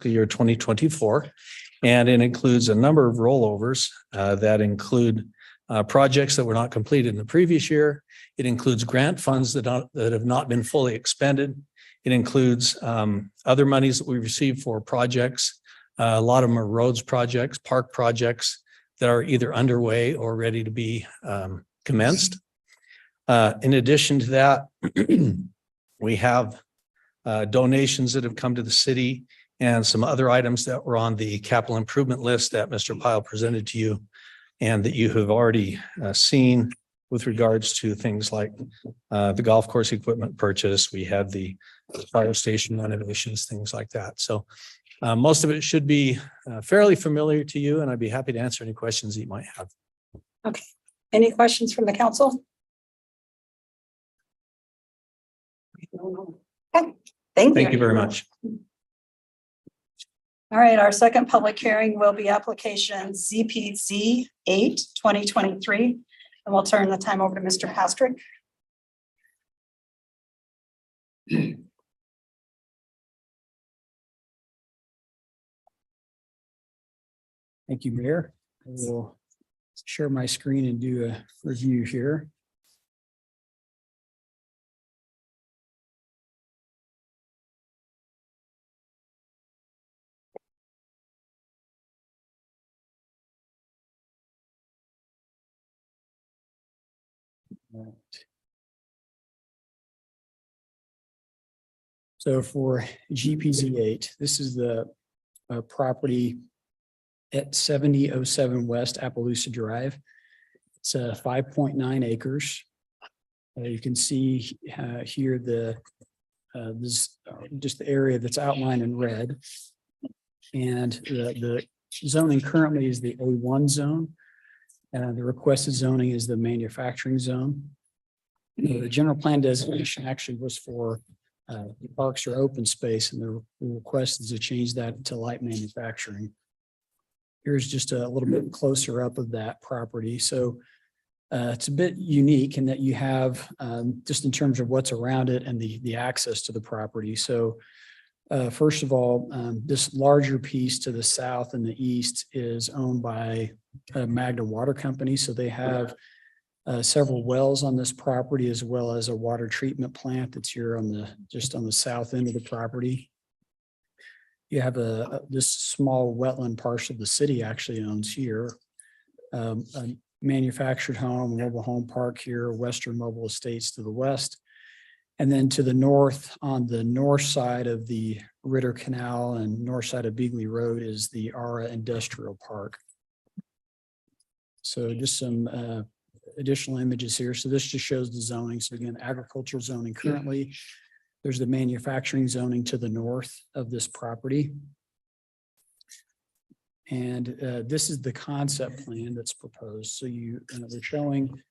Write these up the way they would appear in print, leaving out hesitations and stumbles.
year 2024. And it includes a number of rollovers that include projects that were not completed in the previous year. It includes grant funds that have not been fully expended. It includes other monies that we received for projects. A lot of them are roads projects, park projects that are either underway or ready to be commenced. In addition to that, we have donations that have come to the city and some other items that were on the capital improvement list that Mr. Pyle presented to you and that you have already seen with regards to things like the golf course equipment purchase. We had the fire station renovations, things like that. So most of it should be fairly familiar to you, and I'd be happy to answer any questions that you might have. Okay. Any questions from the council? Okay. Thank you very much. All right, our second public hearing will be application ZPZ 8 2023. And we'll turn the time over to Mr. Pastrick. Thank you, Mayor. I will share my screen and do a review here. Right. So for GPZ 8, this is the property at 7007 West Appaloosa Drive. It's 5.9 acres. You can see here this just the area that's outlined in red. And the zoning currently is the A1 zone. The requested zoning is the manufacturing zone. The general plan designation actually was for parks or open space, and the request is to change that to light manufacturing. Here's just a little bit closer up of that property. So it's a bit unique in that you have just in terms of what's around it and the access to the property. So first of all, this larger piece to the south and the east is owned by Magna Water Company. So they have several wells on this property, as well as a water treatment plant that's here on just on the south end of the property. You have this small wetland parcel the city actually owns here. A manufactured home, mobile home park here, Western Mobile Estates to the west. And then to the north, on the north side of the Ritter Canal and north side of Beagley Road is the Ara Industrial Park. So just some additional images here. So this just shows the zoning. So again, agricultural zoning currently. There's the manufacturing zoning to the north of this property. And this is the concept plan that's proposed. So they're showing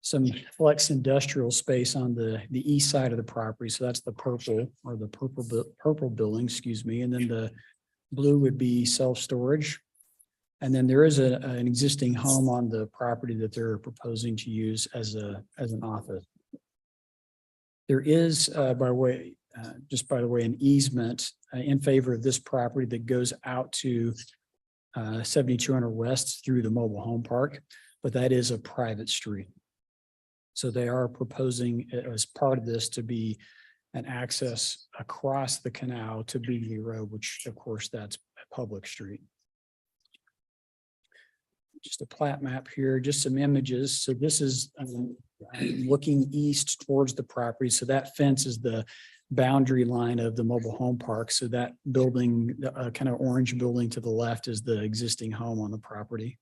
some flex industrial space on the east side of the property. So that's the purple or the purple building, excuse me. And then the blue would be self-storage. And then there is an existing home on the property that they're proposing to use as an office. There is, by the way, an easement in favor of this property that goes out to 7200 West through the mobile home park, but that is a private street. So they are proposing as part of this to be an access across the canal to Beagley Road, which of course that's a public street. Just a plat map here, just some images. So this is looking east towards the property. So that fence is the boundary line of the mobile home park. So that building, kind of orange building to the left is the existing home on the property.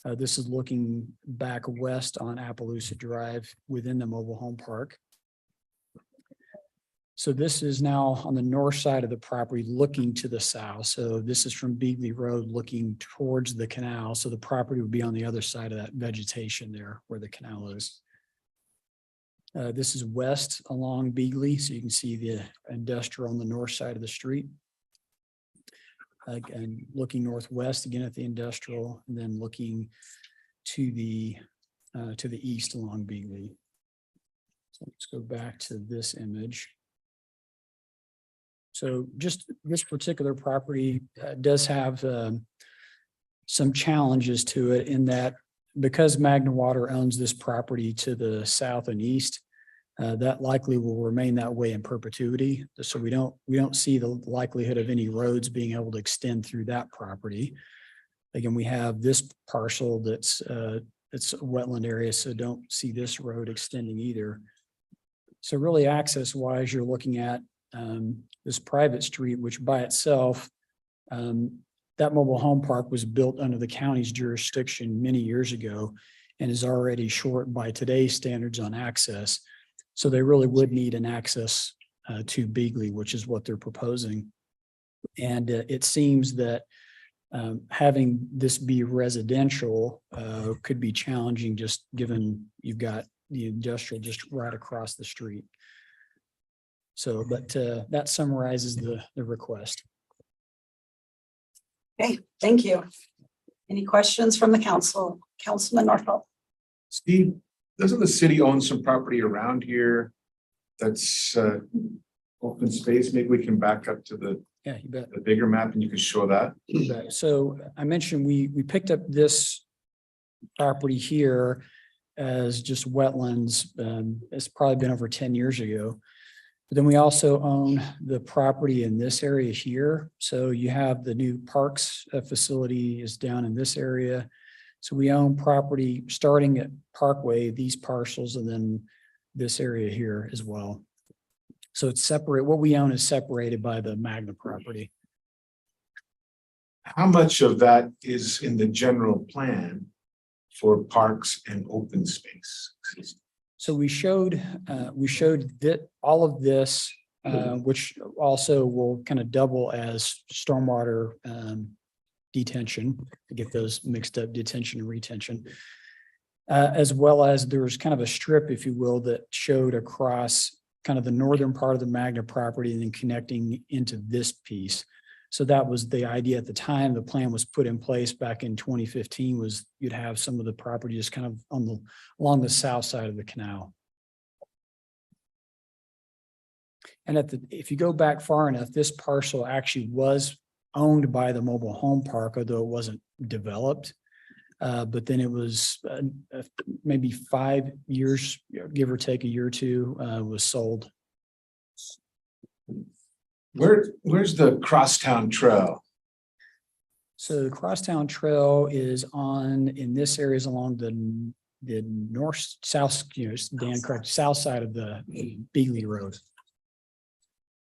This is looking back west on Appaloosa Drive within the mobile home park. So this is now on the north side of the property looking to the south. So this is from Beagley Road looking towards the canal. So the property would be on the other side of that vegetation there where the canal is. This is west along Beagley. So you can see the industrial on the north side of the street. And looking northwest again at the industrial, and then looking to the east along Beagley. So let's go back to this image. So just this particular property does have some challenges to it in that because Magna Water owns this property to the south and east, that likely will remain that way in perpetuity. So we don't see the likelihood of any roads being able to extend through that property. Again, we have this parcel that's it's a wetland area, so don't see this road extending either. So really access wise, you're looking at this private street, which by itself, that mobile home park was built under the county's jurisdiction many years ago and is already short by today's standards on access. So they really would need an access to Beagley, which is what they're proposing. And it seems that having this be residential could be challenging, just given you've got the industrial just right across the street. So, but that summarizes the request. Okay, thank you. Any questions from the council? Councilman Norfelt? Steve, doesn't the city own some property around here that's open space? Maybe we can back up to the Yeah, you bet. bigger map and you can show that. You bet. So I mentioned we picked up this property here as just wetlands. It's probably been over 10 years ago. But then we also own the property in this area here. So you have the new parks facility is down in this area. So we own property starting at Parkway, these parcels, and then this area here as well. So it's separate. What we own is separated by the Magna property. How much of that is in the general plan for parks and open space? So we showed that all of this, which also will kind of double as stormwater detention, to get those mixed up, detention and retention. As well as there's kind of a strip, if you will, that showed across kind of the northern part of the Magna property and then connecting into this piece. So that was the idea at the time. The plan was put in place back in 2015 was you'd have some of the property just kind of along the south side of the canal. And if you go back far enough, this parcel actually was owned by the mobile home park, although it wasn't developed. But then it was maybe 5 years, give or take a year or two, was sold. Where's the Crosstown Trail? So the Crosstown Trail is in this area is along the north, south, Dan, correct, south side of the Beagley Road.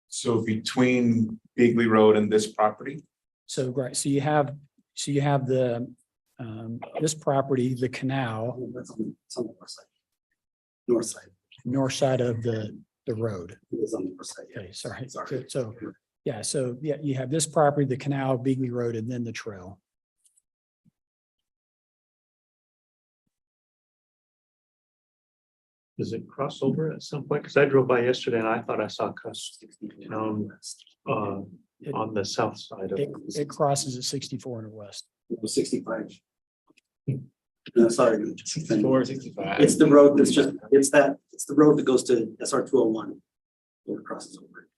So between Bigley Road and this property? So, right, so you have the, this property, the canal, That's on the north side. North side. north side of the road. It is on the north side. Okay, sorry. Sorry. So, yeah, you have this property, the canal, Beagley Road, and then the trail. Does it cross over at some point? Because I drove by yesterday and I thought I saw Crosstown on the south side of It crosses at 64 and west. It was 65. No, sorry. 65. It's the road that's it's the road that goes to SR 201. Where it crosses over.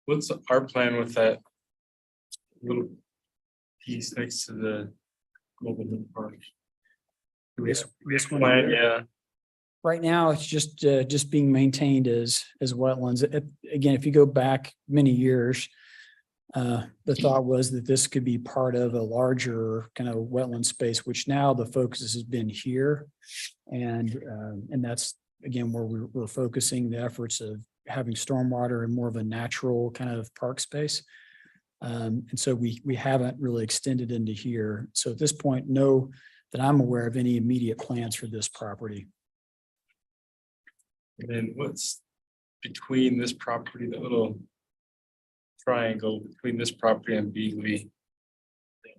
What's our plan with that little piece next to the mobile home park? This one Plan, here. yeah, Right now, it's just being maintained as wetlands. Again, if you go back many years, the thought was that this could be part of a larger kind of wetland space, which now the focus has been here. And that's, again, where we're focusing the efforts of having stormwater and more of a natural kind of park space. And so we haven't really extended into here. So at this point, no, that I'm aware of any immediate plans for this property. and then what's between this property, that little triangle between this property and Beagley?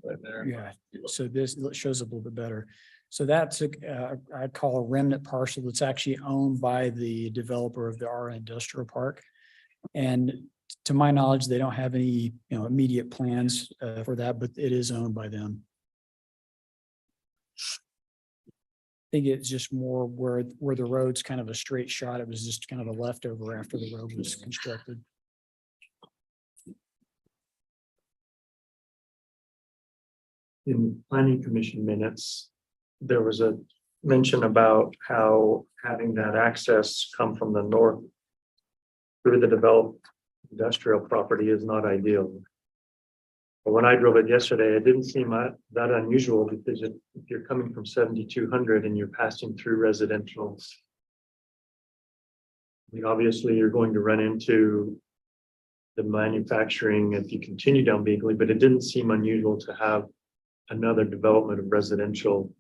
Right there. Yeah, so this shows up a little bit better. So that's I'd call a remnant parcel that's actually owned by the developer of the R Industrial Park. And to my knowledge, they don't have any, immediate plans for that, but it is owned by them. think it's just more where the road's kind of a straight shot. It was just kind of a leftover after the road was constructed. In planning commission minutes, there was a mention about how having that access come from the north through the developed industrial property is not ideal. But when I drove it yesterday, it didn't seem that unusual because if you're coming from 7200 and you're passing through residential, I mean, obviously you're going to run into the manufacturing if you continue down Beagley, but it didn't seem unusual to have another development of residential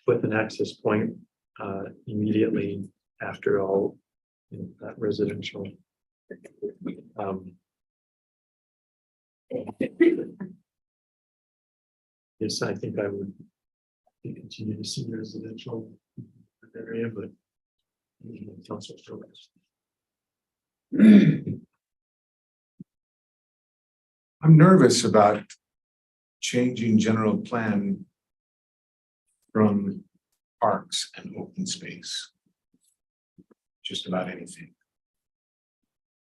with an access point immediately after all that residential. Yes, I think I would continue to see residential in that area, but council progress. I'm nervous about changing general plan from parks and open space. Just about anything.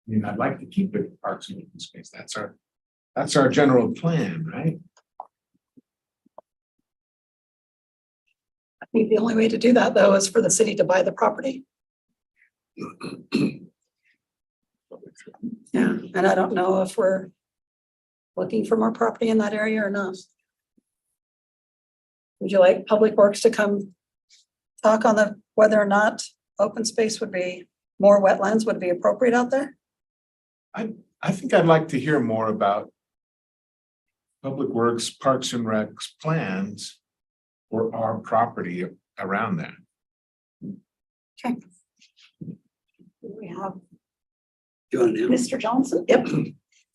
I mean, I'd like to keep it parks and open space. That's our general plan, right? I think the only way to do that, though, is for the city to buy the property. Yeah, and I don't know if we're looking for more property in that area or not. Would you like Public Works to come talk on whether or not open space would be, more wetlands would be appropriate out there? I think I'd like to hear more about Public Works, Parks and Recs plans for our property around there. Okay. We have Do you want to? Mr. Johnson. Yep.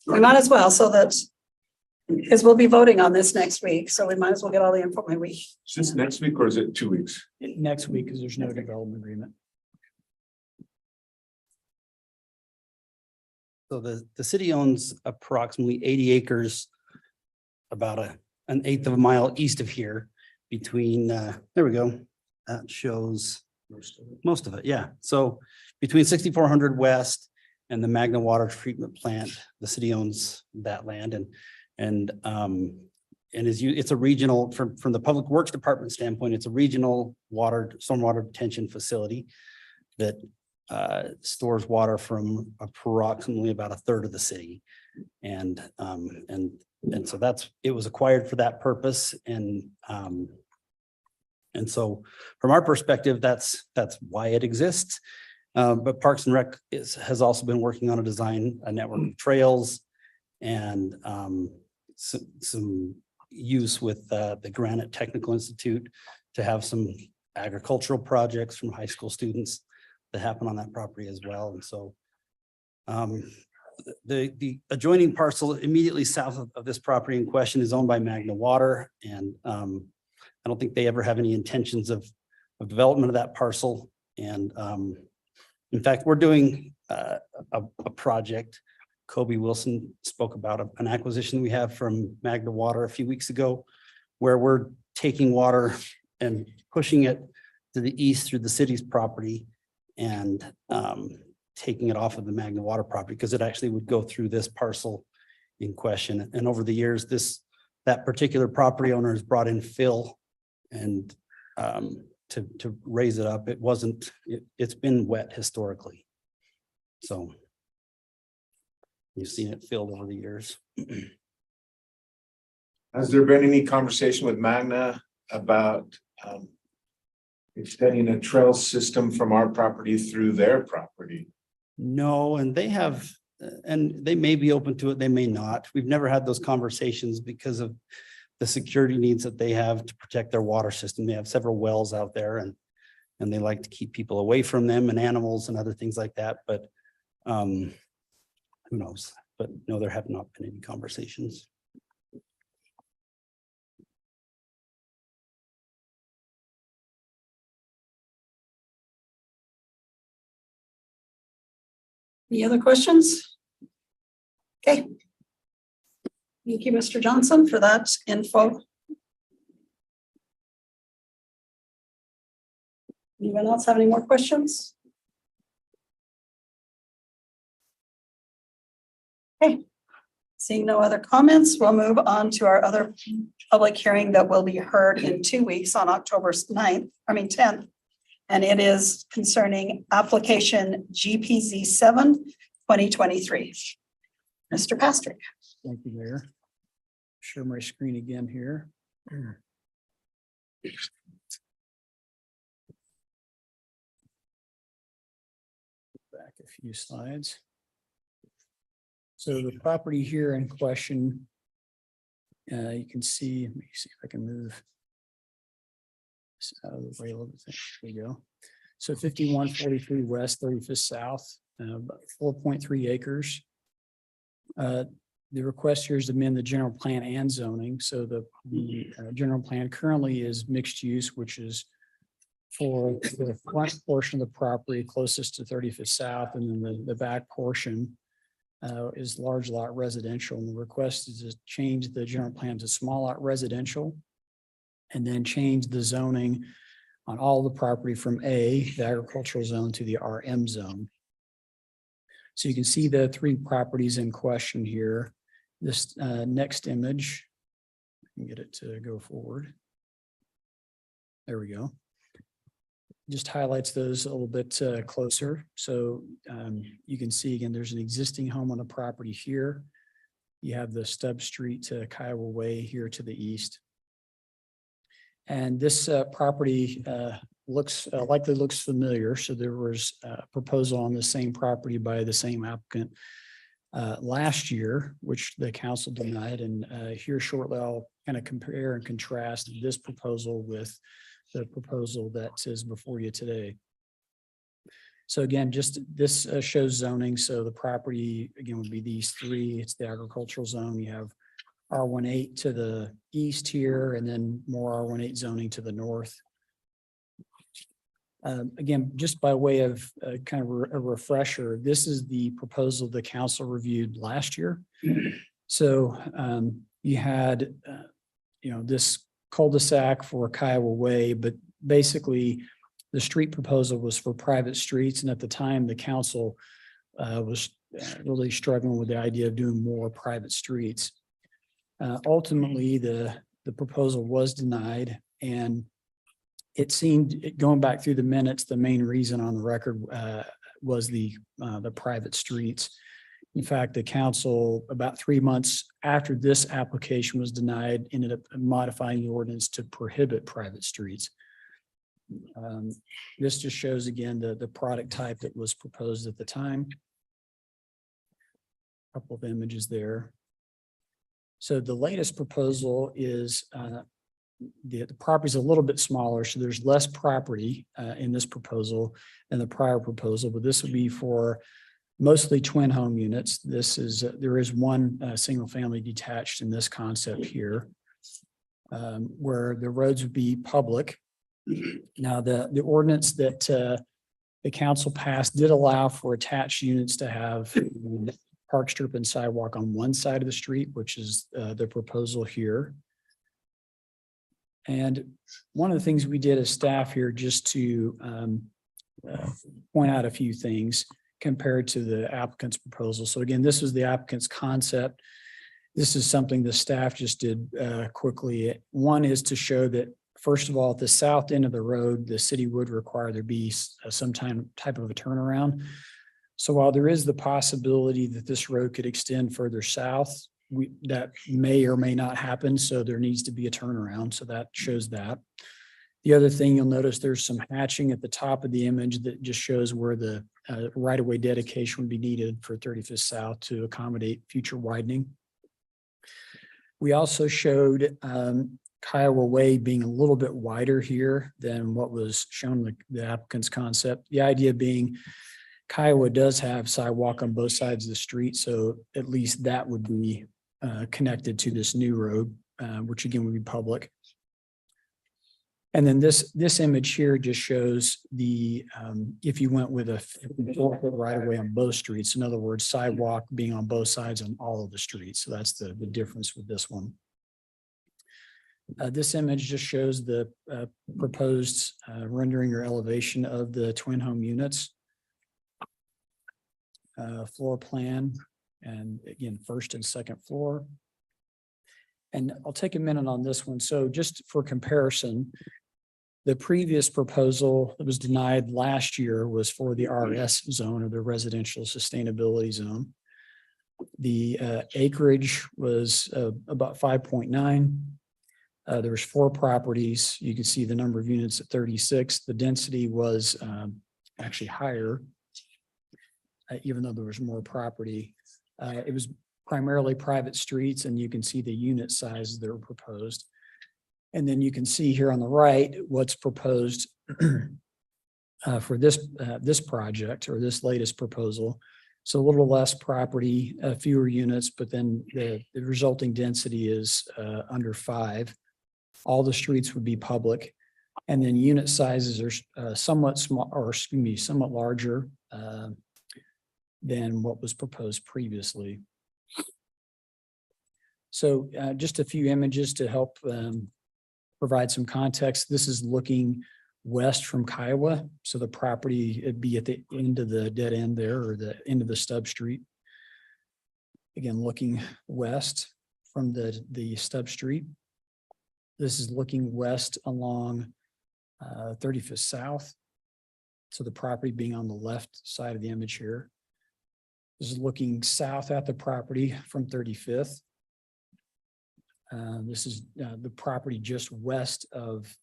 We might as well, so that, because we'll be voting on this next week, so we might as well get all the info. Maybe Is this next week or is it 2 weeks? Next week, because there's no development agreement. So the city owns approximately 80 acres, about an eighth of a mile east of here between, there we go. That shows most of it, yeah. So between 6400 West and the Magna Water Treatment Plant, the city owns that land and it's a regional, from the Public Works Department standpoint, it's a regional stormwater detention facility that stores water from approximately about a third of the city. And so it was acquired for that purpose. And so from our perspective, that's why it exists. But Parks and Rec has also been working on a network of trails and some use with the Granite Technical Institute to have some agricultural projects from high school students that happen on that property as well. And so the adjoining parcel immediately south of this property in question is owned by Magna Water. And I don't think they ever have any intentions of development of that parcel. And in fact, we're doing a project. Kobe Wilson spoke about an acquisition we have from Magna Water a few weeks ago, where we're taking water and pushing it to the east through the city's property and taking it off of the Magna Water property, because it actually would go through this parcel in question. And over the years, that particular property owner has brought in fill and to raise it up. It's been wet historically. So you've seen it filled over the years. Has there been any conversation with Magna about extending a trail system from our property through their property? No, and they may be open to it, they may not. We've never had those conversations because of the security needs that they have to protect their water system. They have several wells out there and they like to keep people away from them and animals and other things like that. But who knows? But no, there have not been any conversations. Any other questions? Okay. Thank you, Mr. Johnson, for that info. Anyone else have any more questions? Okay, seeing no other comments, we'll move on to our other public hearing that will be heard in 2 weeks on October 10th. And it is concerning application GPZ 7, 2023. Mr. Pastrick. Thank you, Mayor. Share my screen again here. Back a few slides. So the property here in question, you can see, let me see if I can move this out of the way a little bit. There we go. So 5143 West, 35th South, about 4.3 acres. The request here is to amend the general plan and zoning. So the general plan currently is mixed use, which is for the front portion of the property closest to 35th South, and then the back portion is large lot residential. And the request is to change the general plan to small lot residential, and then change the zoning on all the property from A, the agricultural zone, to the RM zone. So you can see the three properties in question here. This next image, I can get it to go forward. There we go. Just highlights those a little bit closer. So you can see again, there's an existing home on the property here. You have the Stubb Street to Kiowa Way here to the east. And this property likely looks familiar. So there was a proposal on the same property by the same applicant last year, which the council denied. And here shortly, I'll kind of compare and contrast this proposal with the proposal that is before you today. So again, just this shows zoning. So the property again would be these three. It's the agricultural zone. You have R18 to the east here, and then more R18 zoning to the north. Again, just by way of kind of a refresher, this is the proposal the council reviewed last year. So you had, this cul-de-sac for Kiowa Way, but basically the street proposal was for private streets. And at the time, the council was really struggling with the idea of doing more private streets. Ultimately, the proposal was denied, and it seemed, going back through the minutes, the main reason on the record was the private streets. In fact, the council, about 3 months after this application was denied, ended up modifying the ordinance to prohibit private streets. This just shows again the product type that was proposed at the time. A couple of images there. So the latest proposal is the property is a little bit smaller, so there's less property in this proposal than the prior proposal, but this would be for mostly twin home units. This is there is one single family detached in this concept here, where the roads would be public. Now, the ordinance that the council passed did allow for attached units to have park strip and sidewalk on one side of the street, which is the proposal here. And one of the things we did as staff here, just to point out a few things compared to the applicant's proposal. So again, this was the applicant's concept. This is something the staff just did quickly. One is to show that, first of all, at the south end of the road, the city would require there be some type of a turnaround. So while there is the possibility that this road could extend further south, that may or may not happen. So there needs to be a turnaround. So that shows that. The other thing you'll notice, there's some hatching at the top of the image that just shows where the right-of-way dedication would be needed for 35th South to accommodate future widening. We also showed Kiowa Way being a little bit wider here than what was shown in the applicant's concept. The idea being Kiowa does have sidewalk on both sides of the street, so at least that would be connected to this new road, which again would be public. And then this image here just shows the if you went with a 4-foot right of way on both streets, in other words, sidewalk being on both sides on all of the streets. So that's the difference with this one. This image just shows the proposed rendering or elevation of the twin home units. Floor plan, and again, first and second floor. And I'll take a minute on this one. So just for comparison, the previous proposal that was denied last year was for the RS zone, or the residential sustainability zone. The acreage was about 5.9. There was 4 properties. You can see the number of units at 36. The density was actually higher, even though there was more property. It was primarily private streets, and you can see the unit sizes that were proposed. And then you can see here on the right what's proposed for this project, or this latest proposal. So a little less property, fewer units, but then the resulting density is under 5. All the streets would be public. And then unit sizes are somewhat small, or excuse me, somewhat larger than what was proposed previously. So just a few images to help provide some context. This is looking west from Kiowa. So the property, it'd be at the end of the dead end there, or the end of the stub street. Again, looking west from the stub street. This is looking west along 35th South. So the property being on the left side of the image here. This is looking south at the property from 35th. This is the property just west of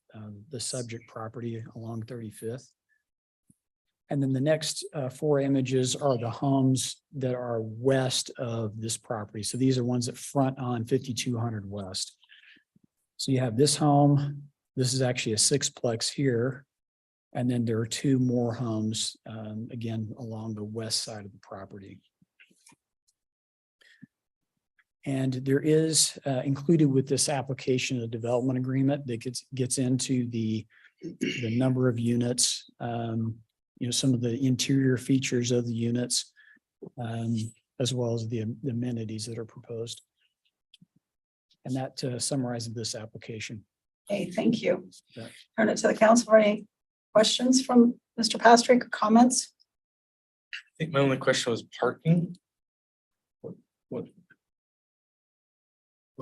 the subject property along 35th. And then the next 4 images are the homes that are west of this property. So these are ones that front on 5200 West. So you have this home. This is actually a 6-plex here. And then there are 2 more homes, again, along the west side of the property. And there is included with this application a development agreement that gets into the number of units, some of the interior features of the units, as well as the amenities that are proposed. And that summarizes this application. Okay, thank you. Yeah. Turn it to the council for any questions from Mr. Pastrick or comments? I think my only question was parking. What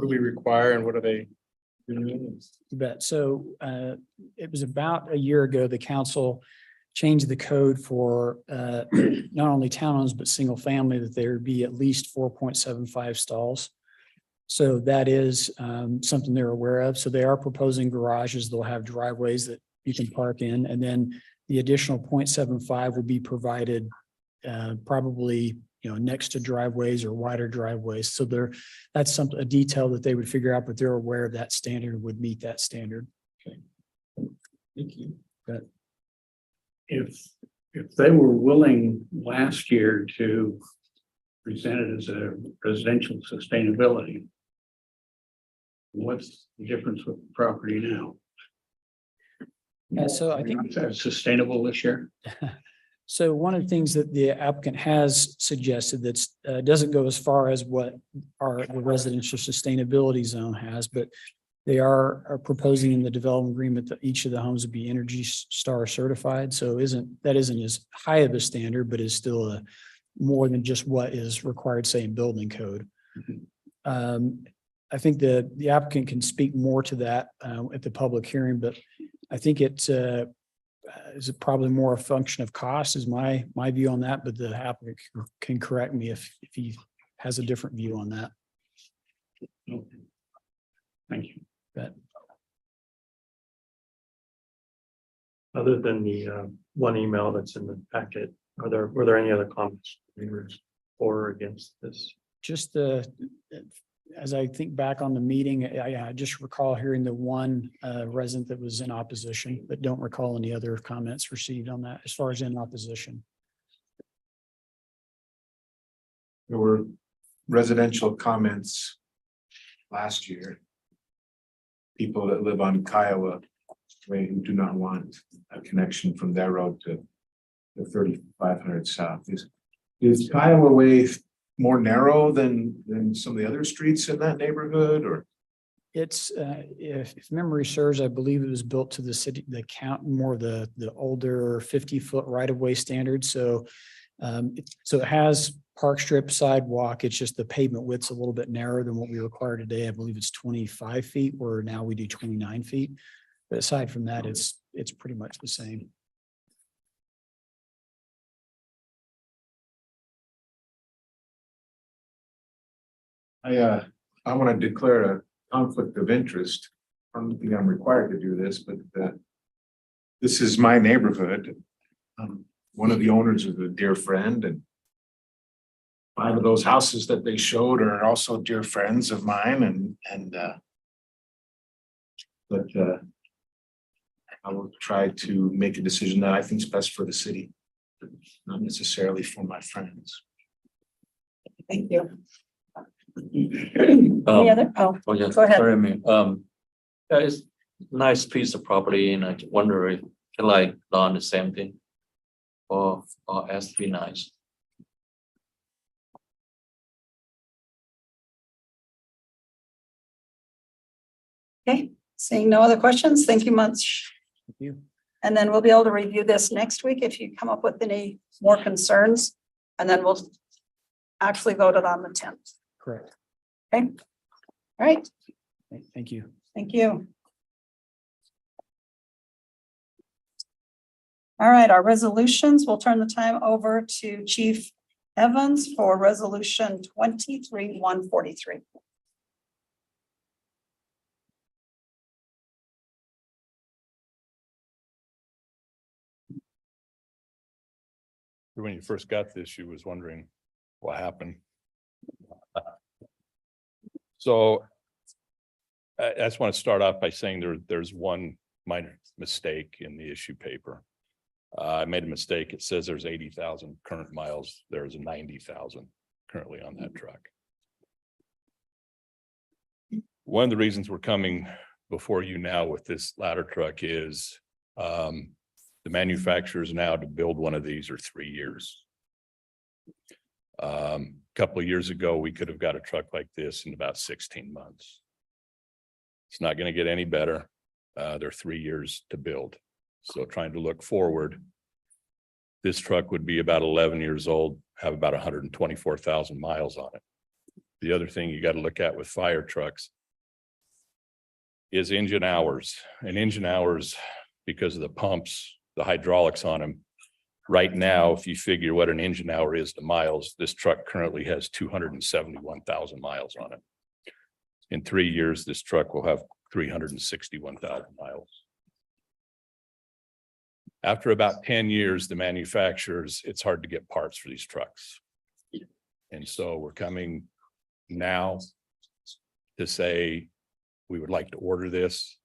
do we require and what are they doing? You bet. So it was about a year ago, the council changed the code for not only townhomes, but single family, that there be at least 4.75 stalls. So that is something they're aware of. So they are proposing garages. They'll have driveways that you can park in. And then the additional 0.75 will be provided probably next to driveways or wider driveways. So that's a detail that they would figure out, but they're aware of that standard, would meet that standard. Thank you. If they were willing last year to present it as a residential sustainability, what's the difference with the property now? So I think Is that sustainable this year? so. One of the things that the applicant has suggested that doesn't go as far as what the residential sustainability zone has, but they are proposing in the development agreement that each of the homes would be Energy Star certified. So that isn't as high of a standard, but is still more than just what is required, say, in building code. I think the applicant can speak more to that at the public hearing, but I think it is probably more a function of cost is my view on that, but the applicant can correct me if he has a different view on that. Okay. Thank you. But Other than the one email that's in the packet, were there any other comments for or against this? just as I think back on the meeting, I just recall hearing the one resident that was in opposition, but don't recall any other comments received on that as far as in opposition. There were residential comments last year. People that live on Kiowa Way who do not want a connection from their road to the 3500 South. Is Kiowa Way more narrow than some of the other streets in that neighborhood, or? It's, if memory serves, I believe it was built to the city, the count, more the older 50-foot right-of-way standard. So so it has park strip sidewalk. It's just the pavement width's a little bit narrower than what we require today. I believe it's 25 feet, where now we do 29 feet. But aside from that, it's pretty much the same. I want to declare a conflict of interest. I don't think I'm required to do this, but this is my neighborhood. One of the owners is a dear friend, and 5 of those houses that they showed are also dear friends of mine, but I will try to make a decision that I think is best for the city, not necessarily for my friends. Thank you. Any other? Oh, Oh, yeah, Go ahead. sorry, I mean, yeah, it's nice piece of property and I wonder if can like done the same thing. Or has to be nice. okay. Seeing no other questions, thank you much. Thank you. And then we'll be able to review this next week if you come up with any more concerns. And then we'll actually vote it on the 10th. Correct. Okay. All right. Thank you. Thank you. All right, our resolutions, we'll turn the time over to Chief Evans for resolution 23-143. When you first got this, you was wondering what happened. So I just want to start off by saying there's one minor mistake in the issue paper. I made a mistake. It says there's 80,000 current miles. There's 90,000 currently on that truck. One of the reasons we're coming before you now with this ladder truck is the manufacturers now to build one of these are 3 years. A couple of years ago, we could have got a truck like this in about 16 months. It's not going to get any better. They're 3 years to build. So trying to look forward, this truck would be about 11 years old, have about 124,000 miles on it. The other thing you got to look at with fire trucks is engine hours. And engine hours, because of the pumps, the hydraulics on them. Right now, if you figure what an engine hour is to miles, this truck currently has 271,000 miles on it. In 3 years, this truck will have 361,000 miles. After about 10 years, the manufacturers, it's hard to get parts for these trucks. And so we're coming now to say, we would like to order this,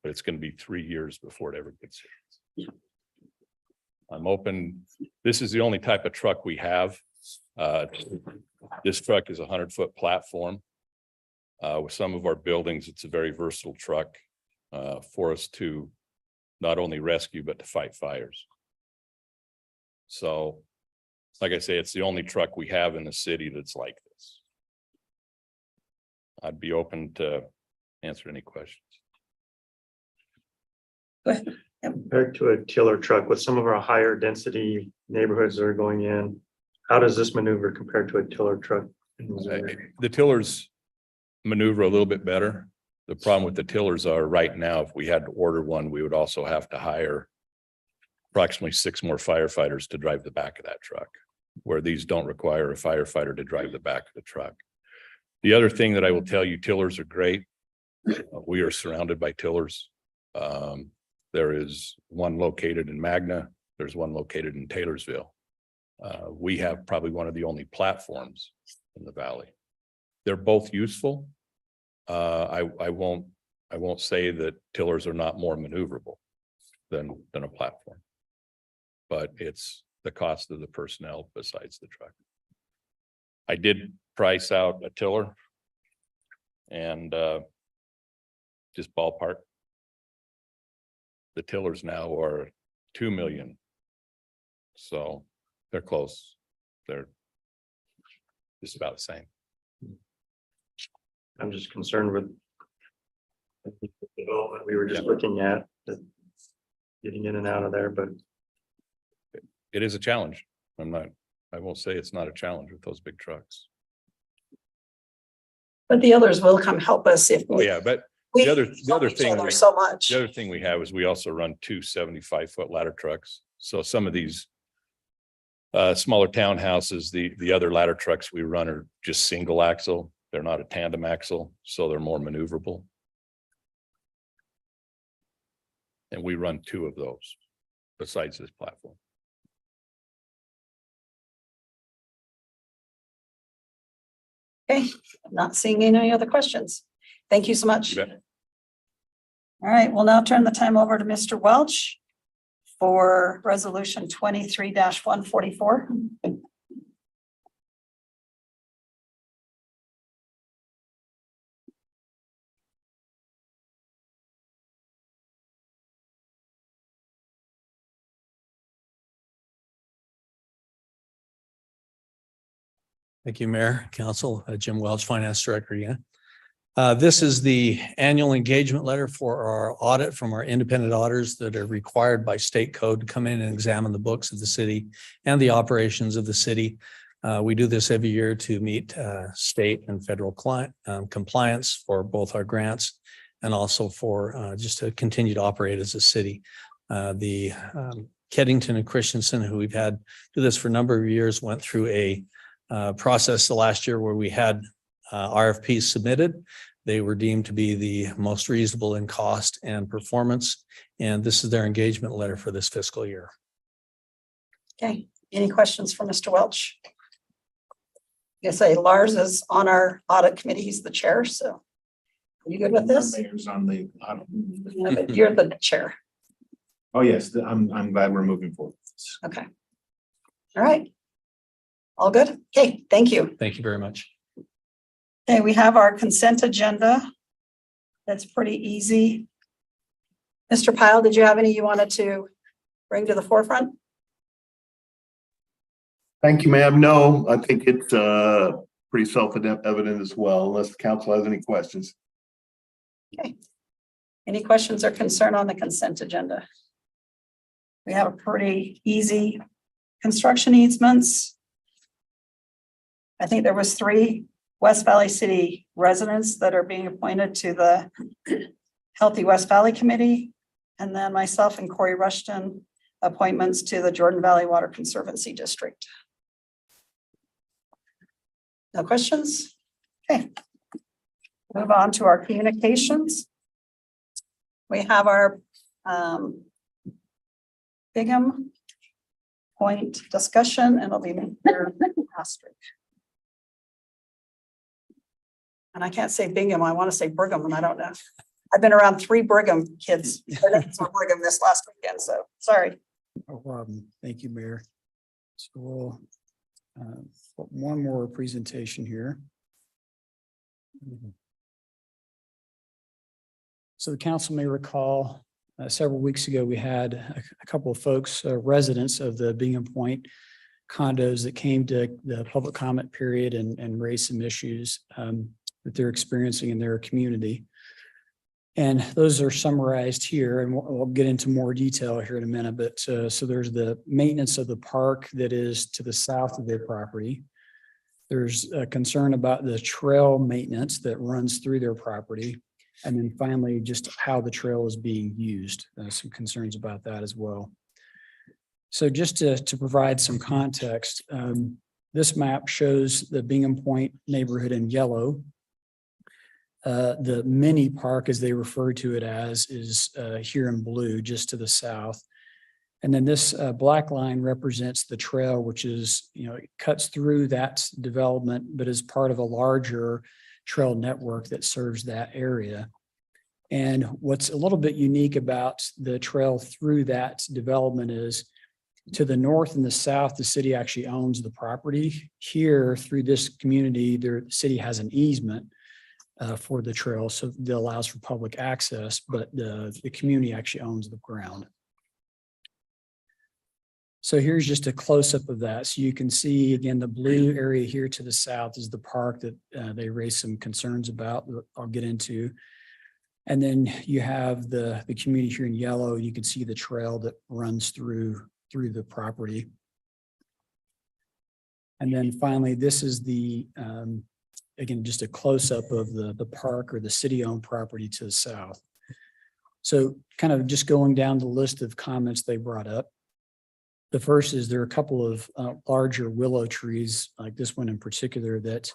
but it's going to be 3 years before it ever gets here. I'm open. This is the only type of truck we have. This truck is a 100-foot platform. With some of our buildings, it's a very versatile truck for us to not only rescue, but to fight fires. So, like I say, it's the only truck we have in the city that's like this. I'd be open to answer any questions. Compared to a tiller truck with some of our higher density neighborhoods that are going in, how does this maneuver compared to a tiller truck in Missouri? The tillers maneuver a little bit better. The problem with the tillers are right now, if we had to order one, we would also have to hire approximately 6 more firefighters to drive the back of that truck, where these don't require a firefighter to drive the back of the truck. The other thing that I will tell you, tillers are great. We are surrounded by tillers. There is one located in Magna. There's one located in Taylorsville. We have probably one of the only platforms in the valley. They're both useful. I won't say that tillers are not more maneuverable than a platform, but it's the cost of the personnel besides the truck. I did price out a tiller and just ballpark. The tillers now are 2 million. So they're close. They're just about the same. I'm just concerned with development we were just looking at, getting in and out of there, but It is a challenge. I won't say it's not a challenge with those big trucks. But the others will come help us if Oh, we. yeah, but we the other help each thing other we- So much. the other thing we have is we also run two 75-foot ladder trucks. So some of these smaller townhouses, the other ladder trucks we run are just single axle. They're not a tandem axle, so they're more maneuverable. And we run two of those besides this platform. Okay, not seeing any other questions. Thank you so much. You bet. All right, we'll now turn the time over to Mr. Welch for resolution 23-144. Thank you, Mayor, Council, Jim Welch, Finance Director again. This is the annual engagement letter for our audit from our independent auditors that are required by state code to come in and examine the books of the city and the operations of the city. We do this every year to meet state and federal client compliance for both our grants and also for just to continue to operate as a city. The Keddington and Christensen, who we've had do this for a number of years, went through a process the last year where we had RFPs submitted. They were deemed to be the most reasonable in cost and performance. And this is their engagement letter for this fiscal year. Okay, any questions for Mr. Welch? I say Lars is on our audit committee. He's the chair, so are you good with this? Mayor's on the, Yeah, but you're the chair. oh, yes, I'm glad we're moving forward. Okay. All right. All good? Okay, thank you. Thank you very much. Okay, we have our consent agenda. That's pretty easy. Mr. Pyle, did you have any you wanted to bring to the forefront? Thank you, ma'am. No, I think it's pretty self-evident as well, unless the council has any questions. Okay. Any questions or concern on the consent agenda? We have a pretty easy construction easements. I think there was 3 West Valley City residents that are being appointed to the Healthy West Valley Committee. And then myself and Corey Rushton appointments to the Jordan Valley Water Conservancy District. No questions? Okay. Move on to our communications. We have our Bingham Point discussion, and it'll be Mayor Pastrick. And I can't say Bingham, I want to say Brigham, and I don't know. I've been around 3 Brigham kids. Their names were Brigham this last weekend, so sorry. No problem. Thank you, Mayor. So we'll put one more presentation here. So the council may recall several weeks ago, we had a couple of folks, residents of the Bingham Point condos that came to the public comment period and raised some issues that they're experiencing in their community. And those are summarized here, and we'll get into more detail here in a minute. But so there's the maintenance of the park that is to the south of their property. There's a concern about the trail maintenance that runs through their property. And then finally, just how the trail is being used, some concerns about that as well. So just to provide some context, this map shows the Bingham Point neighborhood in yellow. The mini park, as they refer to it as, is here in blue, just to the south. And then this black line represents the trail, which is, it cuts through that development, but is part of a larger trail network that serves that area. And what's a little bit unique about the trail through that development is to the north and the south, the city actually owns the property. Here through this community, the city has an easement for the trail, so that allows for public access, but the community actually owns the ground. So here's just a close-up of that. So you can see, again, the blue area here to the south is the park that they raised some concerns about that I'll get into. And then you have the community here in yellow. You can see the trail that runs through the property. And then finally, this is the, again, just a close-up of the park or the city-owned property to the south. So kind of just going down the list of comments they brought up. The first is there are a couple of larger willow trees, like this one in particular, that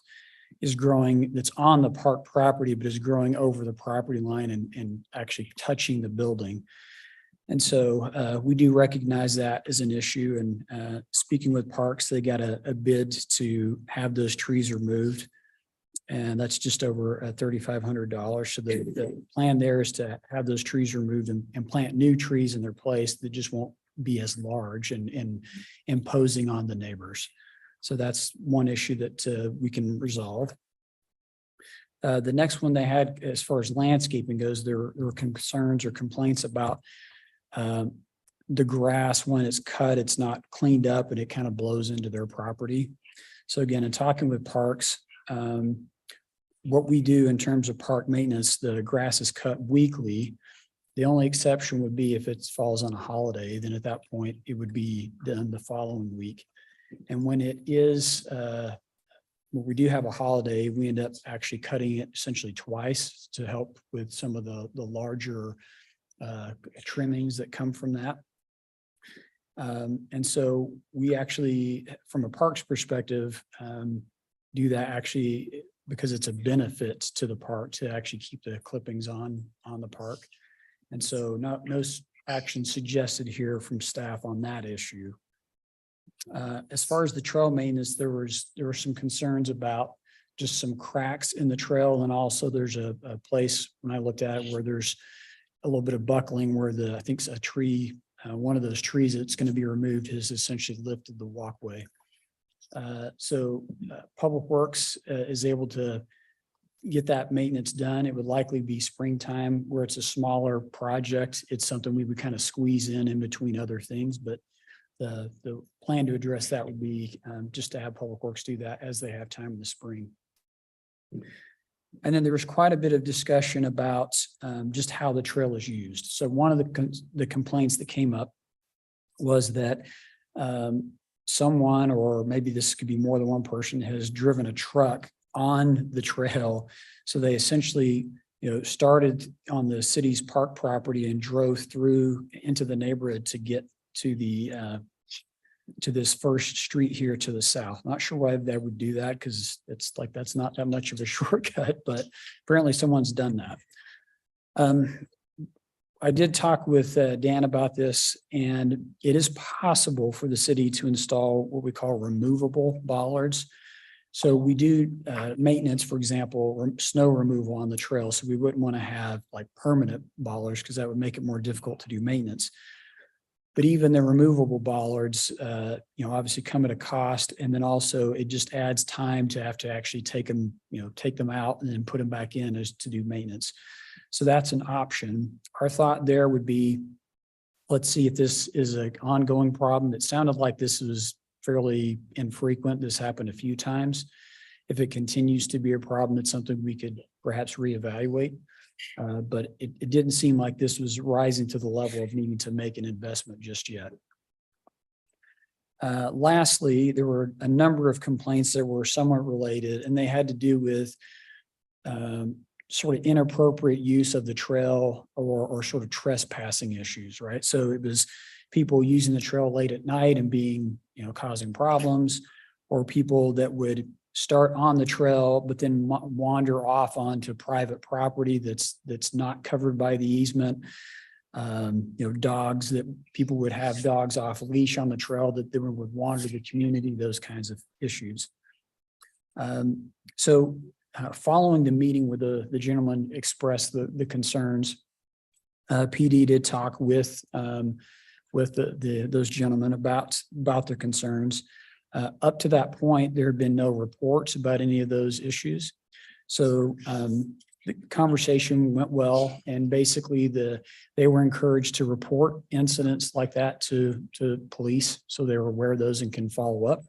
is growing, that's on the park property, but is growing over the property line and actually touching the building. And so we do recognize that as an issue. And speaking with Parks, they got a bid to have those trees removed. And that's just over $3,500. So the plan there is to have those trees removed and plant new trees in their place that just won't be as large and imposing on the neighbors. So that's one issue that we can resolve. The next one they had, as far as landscaping goes, there were concerns or complaints about the grass. When it's cut, it's not cleaned up and it kind of blows into their property. So again, in talking with Parks, what we do in terms of park maintenance, the grass is cut weekly. The only exception would be if it falls on a holiday, then at that point it would be done the following week. And when it is, when we do have a holiday, we end up actually cutting it essentially twice to help with some of the larger trimmings that come from that. And so we actually, from a parks perspective, do that actually because it's a benefit to the park to actually keep the clippings on the park. And so no action suggested here from staff on that issue. As far as the trail maintenance, there were some concerns about just some cracks in the trail. And also there's a place when I looked at it where there's a little bit of buckling where I think a tree, one of those trees that's going to be removed has essentially lifted the walkway. So Public Works is able to get that maintenance done. It would likely be springtime where it's a smaller project. It's something we would kind of squeeze in between other things, but the plan to address that would be just to have Public Works do that as they have time in the spring. And then there was quite a bit of discussion about just how the trail is used. So one of the complaints that came up was that someone, or maybe this could be more than one person, has driven a truck on the trail. So they essentially, started on the city's park property and drove through into the neighborhood to get to to this first street here to the south. Not sure why they would do that because it's like that's not that much of a shortcut, but apparently someone's done that. I did talk with Dan about this, and it is possible for the city to install what we call removable bollards. So we do maintenance, for example, snow removal on the trail. So we wouldn't want to have like permanent bollards because that would make it more difficult to do maintenance. But even the removable bollards, obviously come at a cost. And then also it just adds time to have to actually take them out and then put them back in as to do maintenance. So that's an option. Our thought there would be, let's see if this is an ongoing problem. It sounded like this was fairly infrequent. This happened a few times. If it continues to be a problem, it's something we could perhaps reevaluate. But it didn't seem like this was rising to the level of needing to make an investment just yet. Lastly, there were a number of complaints that were somewhat related, and they had to do with sort of inappropriate use of the trail or sort of trespassing issues, right? So it was people using the trail late at night and being, causing problems, or people that would start on the trail, but then wander off onto private property that's not covered by the easement. Dogs that people would have dogs off leash on the trail that they would wander the community, those kinds of issues. Following the meeting where the gentleman expressed the concerns, PD did talk with those gentlemen about their concerns. Up to that point, there have been no reports about any of those issues. So the conversation went well, and basically they were encouraged to report incidents like that to police, so they were aware of those and can follow up.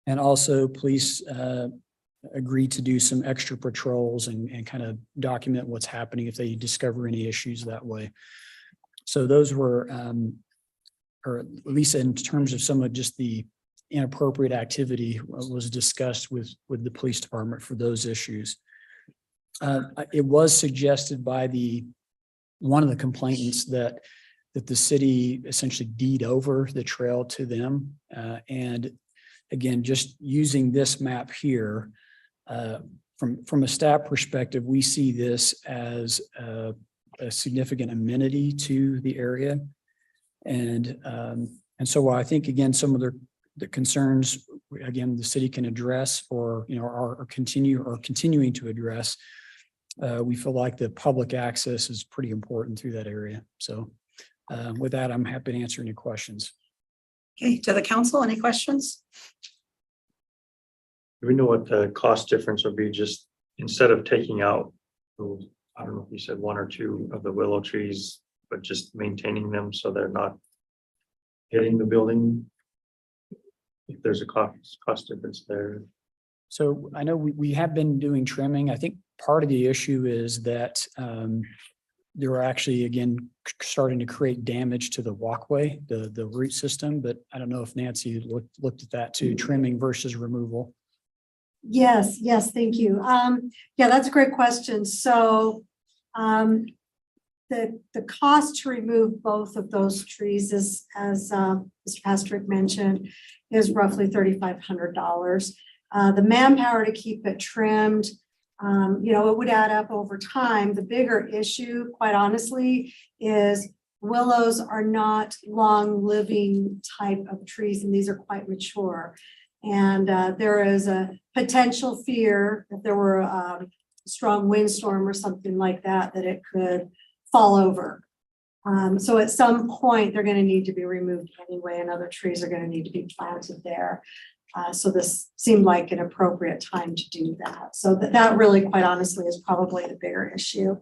And also police agreed to do some extra patrols and kind of document what's happening if they discover any issues that way. So those were, or at least in terms of some of just the inappropriate activity was discussed with the police department for those issues. It was suggested by one of the complainants that the city essentially deed over the trail to them. And again, just using this map here, from a staff perspective, we see this as a significant amenity to the area. And so I think, again, some of the concerns, again, the city can address or, are continuing to address. We feel like the public access is pretty important through that area. So with that, I'm happy to answer any questions. Okay, to the council, any questions? Do we know what the cost difference would be just instead of taking out those, I don't know if you said 1 or 2 of the willow trees, but just maintaining them so they're not hitting the building? If there's a cost difference there. So I know we have been doing trimming. I think part of the issue is that they're actually, again, starting to create damage to the walkway, the root system, but I don't know if Nancy looked at that too, trimming versus removal. Yes, thank you. Yeah, that's a great question. So the cost to remove both of those trees is, as Mr. Pastrick mentioned, is roughly $3,500. The manpower to keep it trimmed, it would add up over time. The bigger issue, quite honestly, is willows are not long living type of trees, and these are quite mature. And there is a potential fear if there were a strong windstorm or something like that, that it could fall over. So at some point, they're going to need to be removed anyway, and other trees are going to need to be planted there. So this seemed like an appropriate time to do that. So that really, quite honestly, is probably the bigger issue.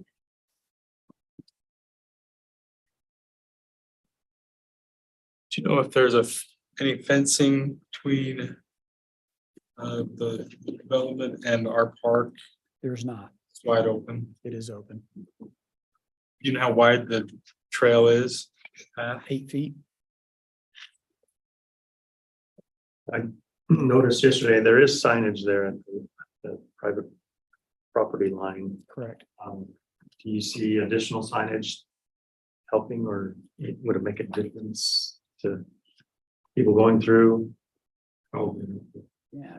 Do you know if there's any fencing between the development and our park? There's not. It's wide open. It is open. You know how wide the trail is? 8 feet. I noticed yesterday, there is signage there at the private property line. Correct. Do you see additional signage helping, or would it make a difference to people going through? Oh, Yeah,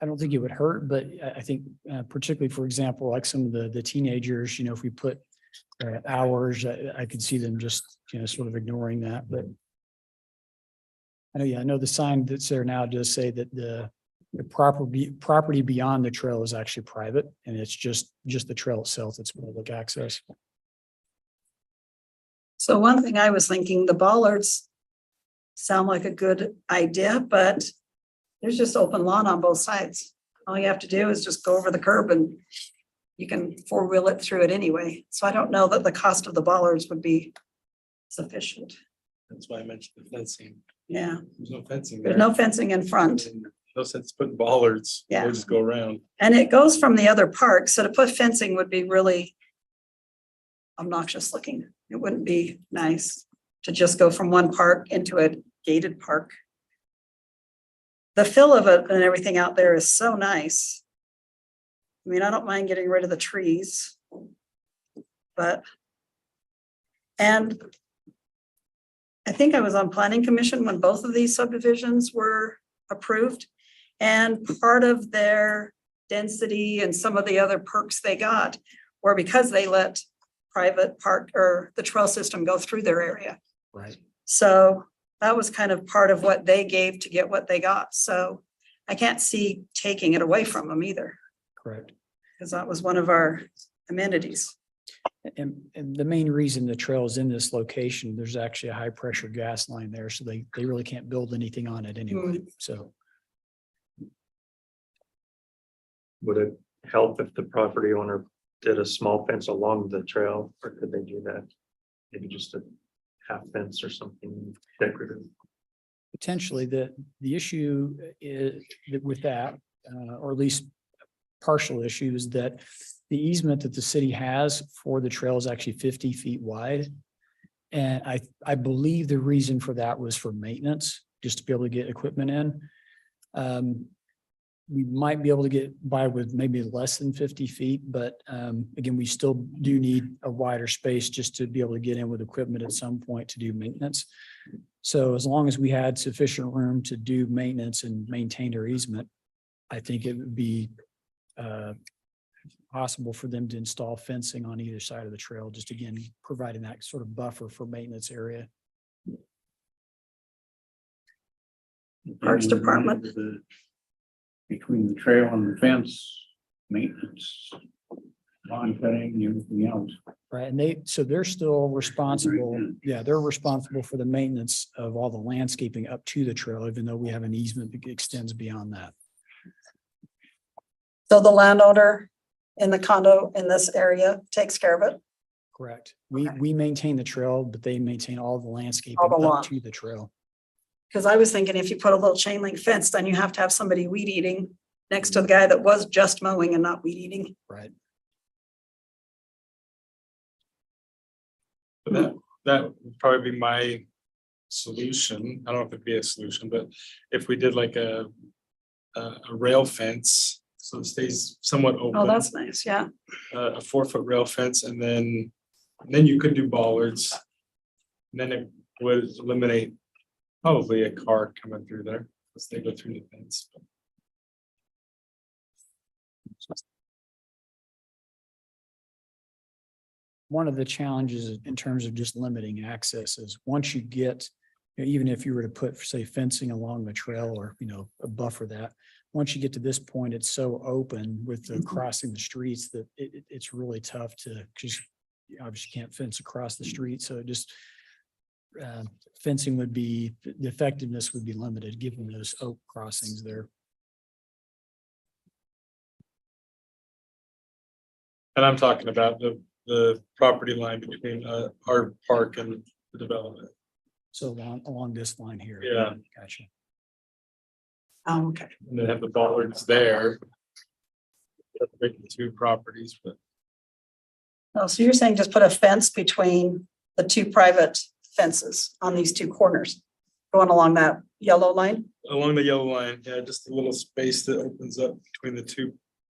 I don't think it would hurt, but I think particularly, for example, like some of the teenagers, if we put hours, I could see them just, sort of ignoring that, but I know the sign that's there now does say that the property beyond the trail is actually private, and it's just the trail itself that's public access. So one thing I was thinking, the bollards sound like a good idea, but there's just open lawn on both sides. All you have to do is just go over the curb and you can 4-wheel it through it anyway. So I don't know that the cost of the bollards would be sufficient. That's why I mentioned the fencing. Yeah, There's no fencing there's there. no fencing in front. No sense putting bollards. Yeah. We'll just go around. And it goes from the other park. So to put fencing would be really obnoxious looking. It wouldn't be nice to just go from one park into a gated park. The feel of it and everything out there is so nice. I mean, I don't mind getting rid of the trees, and I think I was on planning commission when both of these subdivisions were approved. And part of their density and some of the other perks they got were because they let private park or the trail system go through their area. Right. So that was kind of part of what they gave to get what they got. So I can't see taking it away from them either, Correct. because that was one of our amenities. And the main reason the trail is in this location, there's actually a high pressure gas line there, so they really can't build anything on it anyway. So would it help if the property owner did a small fence along the trail, or could they do that? Maybe just a half fence or something decorative? potentially the issue is that with that, or at least partial issue is that the easement that the city has for the trail is actually 50 feet wide. And I believe the reason for that was for maintenance, just to be able to get equipment in. We might be able to get by with maybe less than 50 feet, but again, we still do need a wider space just to be able to get in with equipment at some point to do maintenance. So as long as we had sufficient room to do maintenance and maintain our easement, I think it would be possible for them to install fencing on either side of the trail, just again, providing that sort of buffer for maintenance area. Parks Department. Between the trail and the fence, maintenance, lawn cutting, everything else. Right, and they're still responsible, yeah, they're responsible for the maintenance of all the landscaping up to the trail, even though we have an easement that extends beyond that. So the landowner in the condo in this area takes care of it. Correct. We maintain the trail, but they maintain all the landscaping All the lawn. up to the trail. Because I was thinking if you put a little chain link fence, then you have to have somebody weed eating next to the guy that was just mowing and not weed eating. Right. But that would probably be my solution. I don't know if it'd be a solution, but if we did like a rail fence, so it stays somewhat open. Oh, that's nice. Yeah. A 4-foot rail fence, and then you could do bollards. And then it would eliminate probably a car coming through there, because they go through the fence. One of the challenges in terms of just limiting access is once you get, even if you were to put, say, fencing along the trail or, a buffer that, once you get to this point, it's so open with the crossing the streets that it's really tough to, because you obviously can't fence across the street. So it just fencing would be, the effectiveness would be limited given those oak crossings there. And I'm talking about the property line between our park and the development. So along this line here. Yeah. Gotcha. Oh, okay. And then have the bollards there. That's making 2 properties, but Oh, so you're saying just put a fence between the 2 private fences on these 2 corners, going along that yellow line? along the yellow line, yeah, just a little space that opens up between the 2,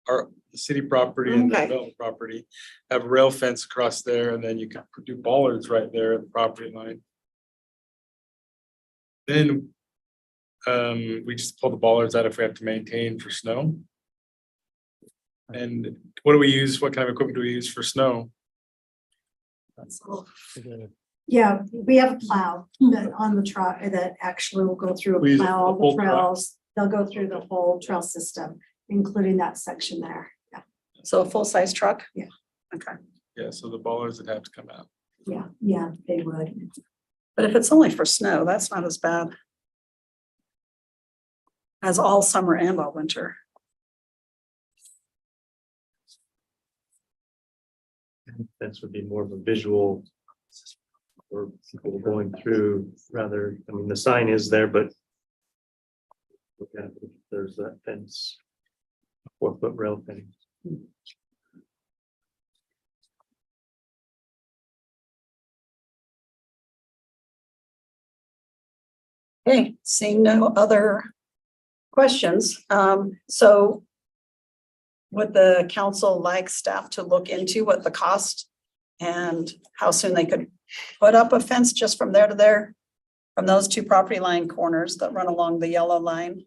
the city property and the Okay. development property. Have a rail fence across there, and then you can do bollards right there at the property line. Then we just pull the bollards out if we have to maintain for snow. And what do we use? What kind of equipment do we use for snow? So the- Yeah, we have a plow that on the truck that actually will go through We a use plow all the whole the truck. trails. They'll go through the whole trail system, including that section there. Yeah, So a full-size truck? Yeah. Okay. Yeah, so the bollards would have to come out. yeah, they would. But if it's only for snow, that's not as bad as all summer and all winter. Fence would be more of a visual. Or people going through rather, I mean, the sign is there, but. Look at it, there's that fence. 4-foot rail fence. Okay, seeing no other questions, so would the council like staff to look into what the cost and how soon they could put up a fence just from there to there? From those 2 property line corners that run along the yellow line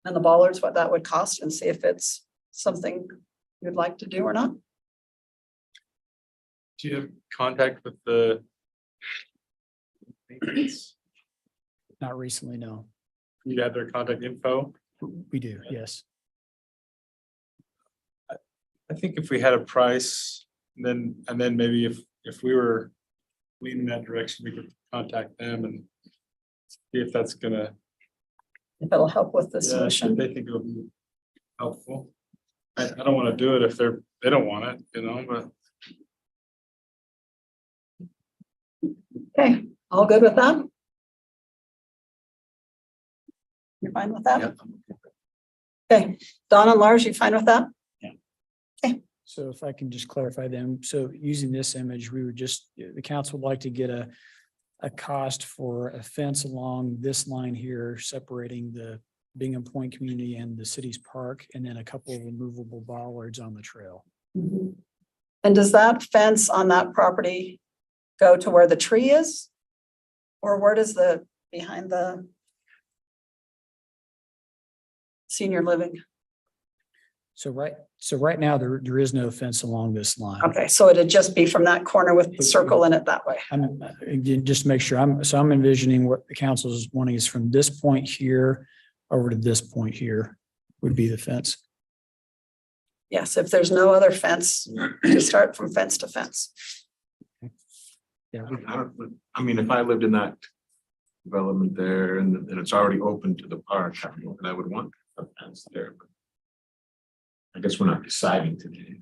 and the bollards, what that would cost, and see if it's something you'd like to do or not? Do you have contact with the maintenance? Not recently, no. You have their contact info? We do, yes. I think if we had a price, and then maybe if we were leaning that direction, we could contact them and see if that's gonna. If it'll help with the Yeah, solution. if they think it'll be helpful. I don't wanna do it if they don't want it, but. Okay, all good with that? You're fine with that? Okay, Don and Lars, you fine with that? Yeah. So if I can just clarify them, so using this image, we would just, the council would like to get a cost for a fence along this line here, separating the Bingham Point community and the city's park, and then a couple of removable bollards on the trail. And does that fence on that property go to where the tree is? Or where does the, behind the senior living? So right now, there is no fence along this line. Okay, so it'd just be from that corner with the circle in it that way. I'm, again, just to make sure, I'm envisioning what the council is wanting is from this point here over to this point here would be the fence. Yes, if there's no other fence, to start from fence to fence. Yeah, I mean, if I lived in that development there and it's already open to the park, I don't know, and I would want a fence there. But I guess we're not deciding today.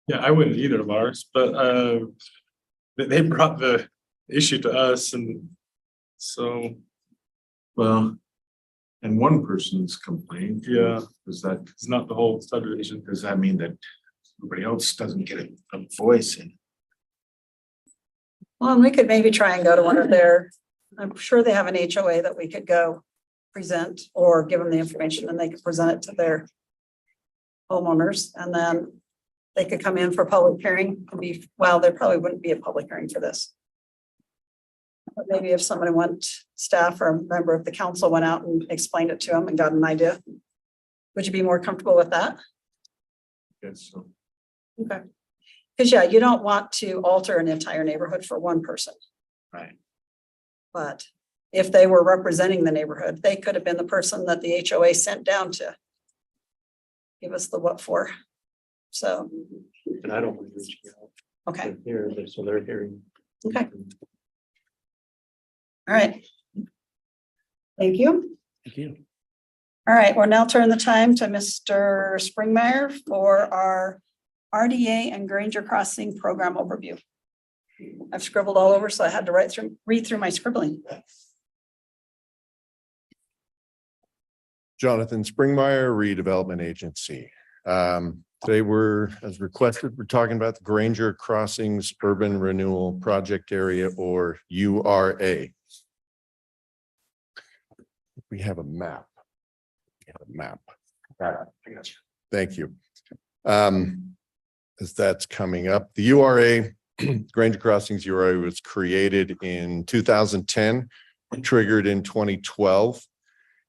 Yeah, I wouldn't either, Lars, but they brought the issue to us and so, Well, and one person's complaint. Yeah. Does that, it's not the whole subdivision. does that mean that everybody else doesn't get a voice in? Well, and we could maybe try and go to one of their, I'm sure they have an HOA that we could go present or give them the information and they could present it to their homeowners and then they could come in for public hearing and be, well, there probably wouldn't be a public hearing for this. But maybe if somebody went, staff or a member of the council went out and explained it to them and got an idea. Would you be more comfortable with that? Yes, so. Okay. Because yeah, you don't want to alter an entire neighborhood for one person. Right. But if they were representing the neighborhood, they could have been the person that the HOA sent down to give us the what for. So, And I don't want to reach out. okay, Here, so they're hearing. okay, all right. Thank you. Thank you. All right, we'll now turn the time to Mr. Springmeyer for our RDA and Granger Crossing program overview. I've scribbled all over, so I had to read through my scribbling. Jonathan Springmeyer, Redevelopment Agency. Today as requested, we're talking about the Granger Crossings Urban Renewal Project Area, or URA. We have a map. Thank you. As that's coming up, the URA, Granger Crossings URA, was created in 2010, triggered in 2012.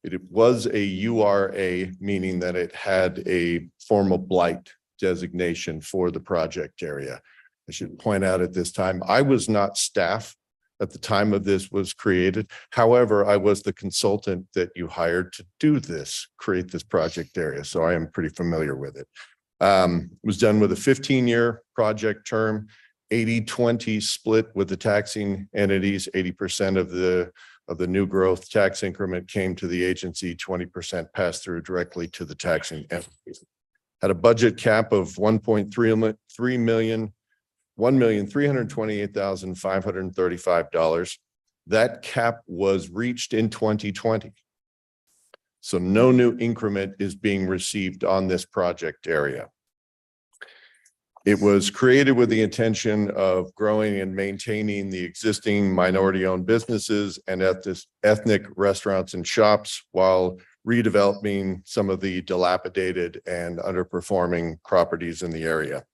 It was a URA, meaning that it had a formal blight designation for the project area. I should point out at this time, I was not staff at the time of this was created. However, I was the consultant that you hired to do this, create this project area. So I am pretty familiar with it. It was done with a 15-year project term, 80-20 split with the taxing entities. 80% of the new growth tax increment came to the agency, 20% passed through directly to the taxing entities. Had a budget cap of $1,328,535. That cap was reached in 2020. So no new increment is being received on this project area. It was created with the intention of growing and maintaining the existing minority-owned businesses and ethnic restaurants and shops while redeveloping some of the dilapidated and underperforming properties in the area.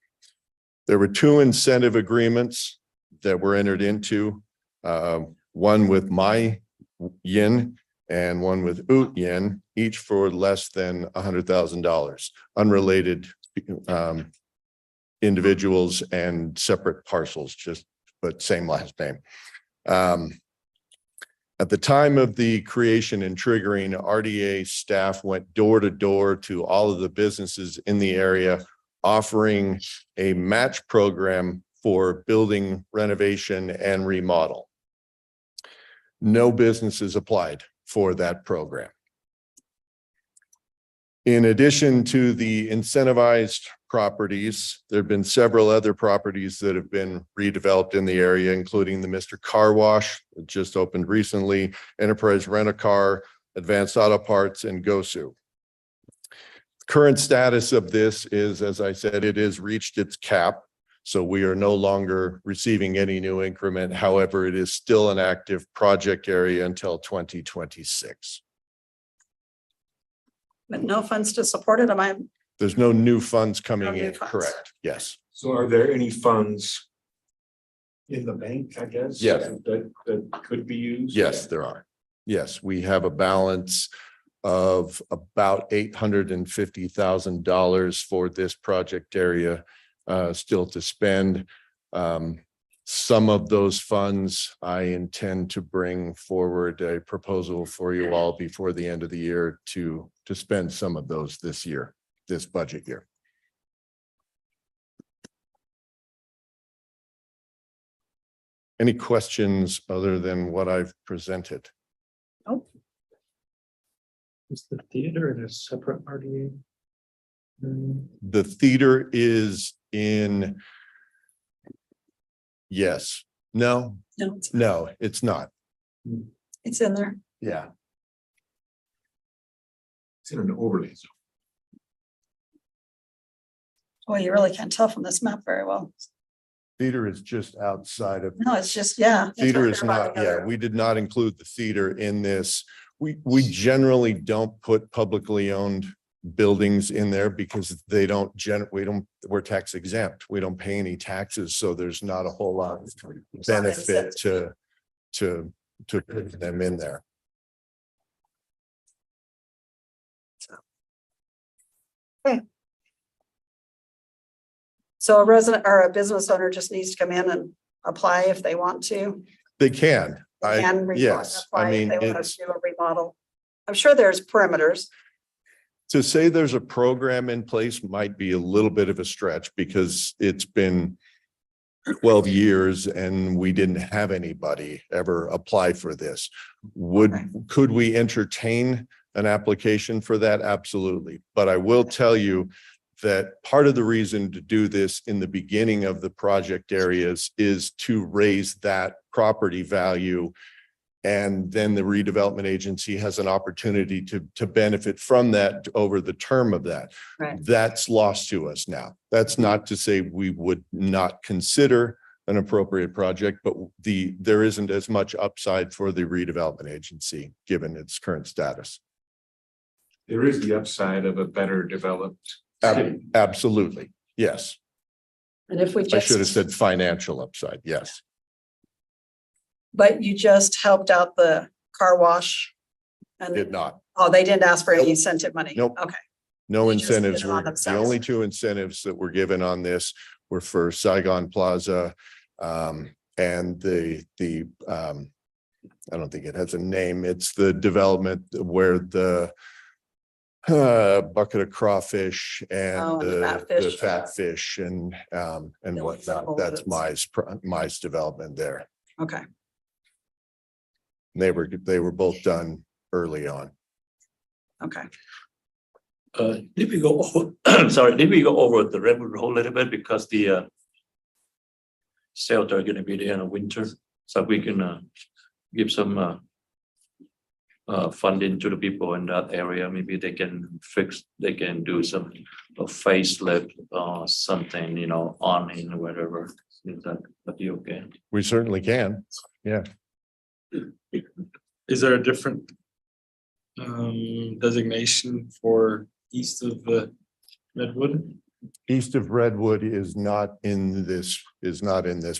There were two incentive agreements that were entered into, one with My Yin and one with Oot Yin, each for less than $100,000, unrelated individuals and separate parcels, but same last name. At the time of the creation and triggering, RDA staff went door to door to all of the businesses in the area, offering a match program for building renovation and remodel. No businesses applied for that program. In addition to the incentivized properties, there have been several other properties that have been redeveloped in the area, including the Mr. Car Wash that just opened recently, Enterprise Rent-A-Car, Advanced Auto Parts, and Gosu. Current status of this is, as I said, it has reached its cap. So we are no longer receiving any new increment. However, it is still an active project area until 2026. But no funds to support it, am I? There's no new funds No coming new in, funds. correct? Yes. So are there any funds in the bank, I guess? Yes. That could be used? Yes, there are. Yes, we have a balance of about $850,000 for this project area still to spend. Some of those funds, I intend to bring forward a proposal for you all before the end of the year to spend some of those this year, this budget year. Any questions other than what I've presented? Is the theater in a separate RDA? The theater is in. Yes, no, No, it's not. it's in there. Yeah. It's in an overlay zone. Well, you really can't tell from this map very well. Theater is just outside of. No, it's just, yeah. it's Theater right is there by not, the yeah, other- we did not include the theater in this. We generally don't put publicly owned buildings in there because they don't we're tax exempt. We don't pay any taxes, so there's not a whole lot of benefit to put them in there. So a resident or a business owner just needs to come in and apply if they want to. They can. And Yes, apply I if mean, they want it's. to do a remodel. I'm sure there's perimeters. To say there's a program in place might be a little bit of a stretch because it's been 12 years and we didn't have anybody ever apply for this. Could we entertain an application for that? Absolutely. But I will tell you that part of the reason to do this in the beginning of the project areas is to raise that property value. And then the redevelopment agency has an opportunity to benefit from that over the term of that. Right. That's lost to us now. That's not to say we would not consider an appropriate project, but there isn't as much upside for the redevelopment agency, given its current status. There is the upside of a better developed city. Absolutely, yes. And if we I should have just, said financial upside, yes. but you just helped out the car wash. Did And, not. oh, they didn't ask for any Nope. incentive money? Nope. Okay, No They just did incentives it on were, the themselves. only two incentives that were given on this were for Saigon Plaza. And I don't think it has a name. It's the development where the bucket of crawfish Oh, and and the fat the fish. fat fish and Billy whatnot. Trouble That's is- Mize development there. okay. They were both done early on. Okay. Did we go over, sorry, did we go over the Redwood Road a little bit because the sales are gonna be there in the winter, so we can give some funding to the people in that area. Maybe they can do some facelift or something, awning or whatever. Is that be okay? We certainly can. Yeah. Is there a different designation for east of the Redwood? East of Redwood is not in this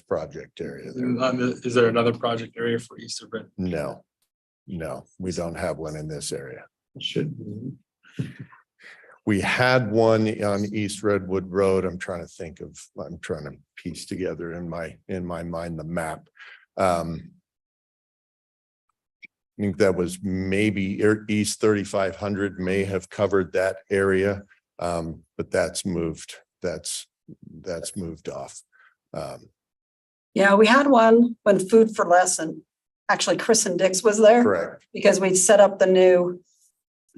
project area. there. Is there another project area for east of Redwood? No, we don't have one in this area. Should. We had one on East Redwood Road. I'm trying to piece together in my mind the map. I think that was maybe East 3500 may have covered that area. But that's moved off. Yeah, we had one when Food for Less and actually Chris and Dick's was there. Correct. Because we'd set up the new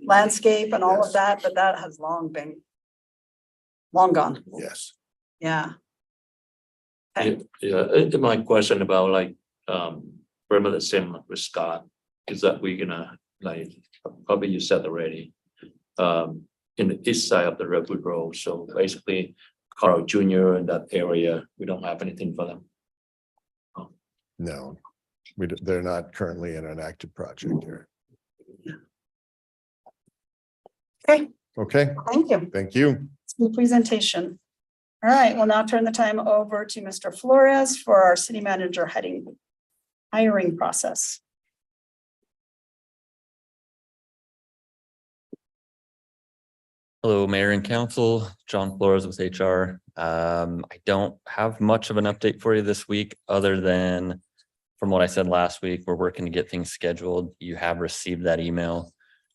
landscape and all of Yes. that, but that has long gone. Yes. Yeah. Yeah, my question about remember the same with Scott, is that we're gonna probably you said already. in the east side of the Redwood Road. So basically, Carl Junior in that area, we don't have anything for them. No, they're not currently in an active project here. Okay, Okay, thank you. thank you. Good presentation. All right, we'll now turn the time over to Mr. Flores for our city manager hiring process. Hello, Mayor and Council, John Flores with HR. I don't have much of an update for you this week, other than from what I said last week, we're working to get things scheduled. You have received that email.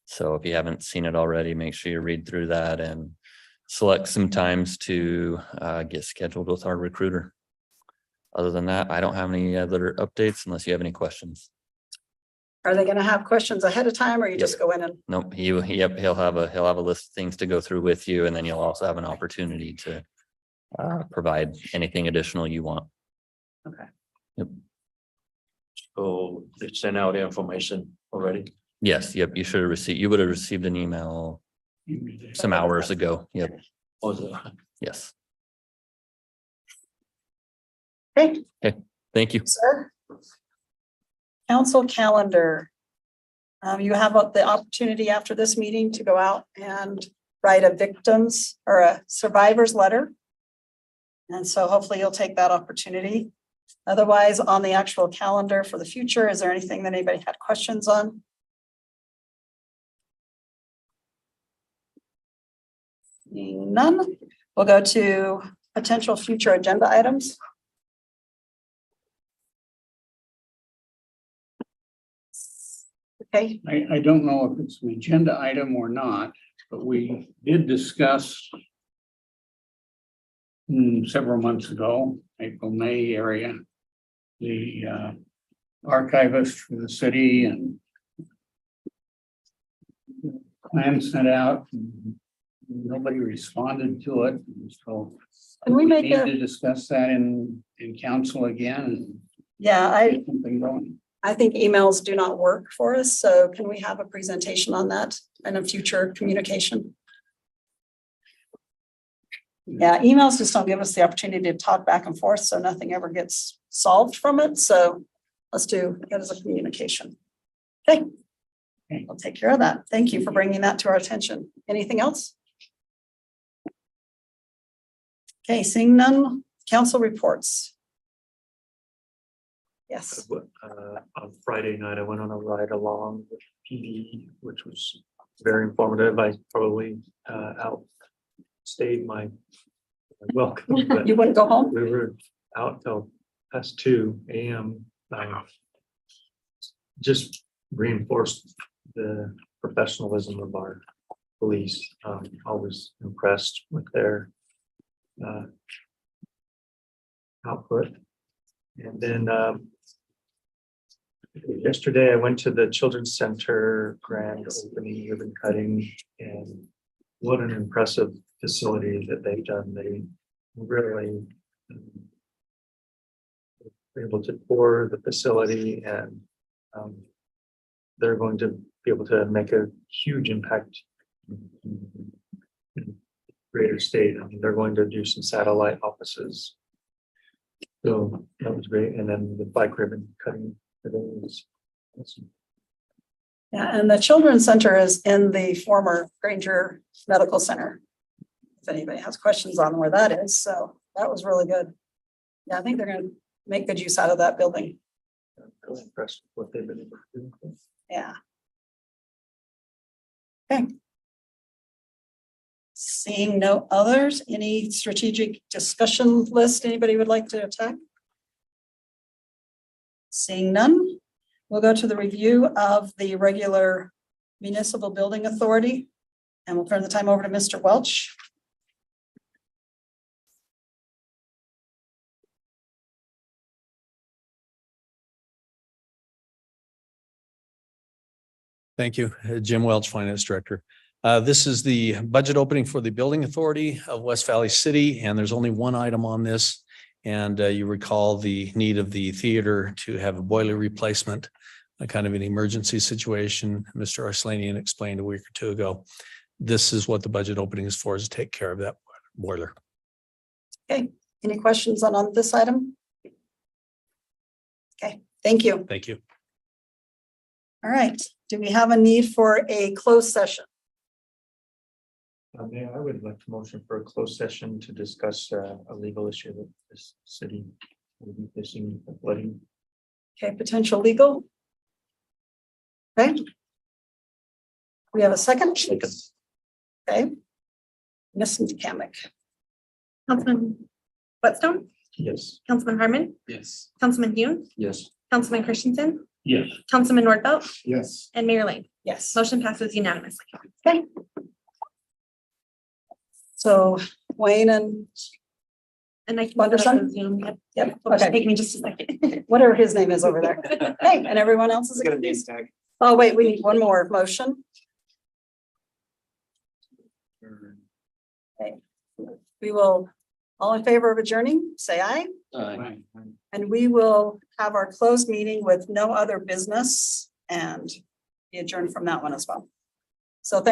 So if you haven't seen it already, make sure you read through that and select some times to get scheduled with our recruiter. Other than that, I don't have any other updates unless you have any questions. Are they gonna have questions ahead of time or you just go in and, Nope, he'll have a list of things to go through with you, and then you'll also have an opportunity to provide anything additional you want. okay, So they sent out the information already. Yes, yep, you would have received an email some hours ago. Yep, Also, yes. okay, Thank you. sir? Council calendar. You have the opportunity after this meeting to go out and write a victim's or a survivor's letter. And so hopefully you'll take that opportunity. Otherwise, on the actual calendar for the future, is there anything that anybody had questions on? Seeing none, we'll go to potential future agenda items. Okay, I don't know if it's an agenda item or not, but we did discuss several months ago, April, May area, the archivist for the city and plan sent out. Nobody responded to it. So Can we make need a- to discuss that in council again and yeah, get something going. I think emails do not work for us, so can we have a presentation on that in a future communication? Yeah, emails just don't give us the opportunity to talk back and forth, so nothing ever gets solved from it, so let's do it as a communication. Okay. I'll take care of that. Thank you for bringing that to our attention. Anything else? Okay, seeing none, council reports. Yes, On Friday night, I went on a ride along with PD, which was very informative. I probably outstayed my welcome, but you wouldn't go home? we were out till past 2 a.m. Just reinforced the professionalism of our police. I was impressed with their output. And then yesterday I went to the Children's Center grand opening ribbon cutting, and what an impressive facility that they've done. They really were able to tour the facility, and they're going to be able to make a huge impact in greater state. I mean, they're going to do some satellite offices. So that was great. And then the bike ribbon cutting today was awesome. Yeah, and the Children's Center is in the former Granger Medical Center. If anybody has questions on where that is, so that was really good. Yeah, I think they're gonna make good use out of that building. I'm really impressed with what they've been able to do. Yeah. Okay. Seeing no others, any strategic discussion list anybody would like to attack? Seeing none, we'll go to the review of the regular municipal building authority. And we'll turn the time over to Mr. Welch. Thank you. Jim Welch, Finance Director. This is the budget opening for the Building Authority of West Valley City, and there's only one item on this. And you recall the need of the theater to have a boiler replacement, a kind of an emergency situation. Mr. Arslanian explained a week or two ago. this is what the budget opening is for, is to take care of that boiler. Okay, any questions on this item? Okay, thank you. Thank you. All right, do we have a need for a closed session? Mayor, I would like to motion for a closed session to discuss a legal issue that this city will be facing with flooding. Okay, potential legal? Okay. We have a second? Okay. Ms. McCamick. Councilman Whitstone, Yes. Councilman Harmon, Yes. Councilman Hune, Yes. Councilman Christensen, Yes. Councilman Nordfelt, Yes. and Mayor Ling. Yes. Motion passes unanimously. Okay. So Wayne and And I can. Wonderson? Zoom. Yep. Yep, It'll just okay, take me just a second. whatever his name is over there. Hey, and everyone else is. Get a name tag. Oh, wait, we need one more motion. Okay. We will, all in favor of adjourning, say aye. Right. And we will have our closed meeting with no other business and be adjourned from that one as well. So thank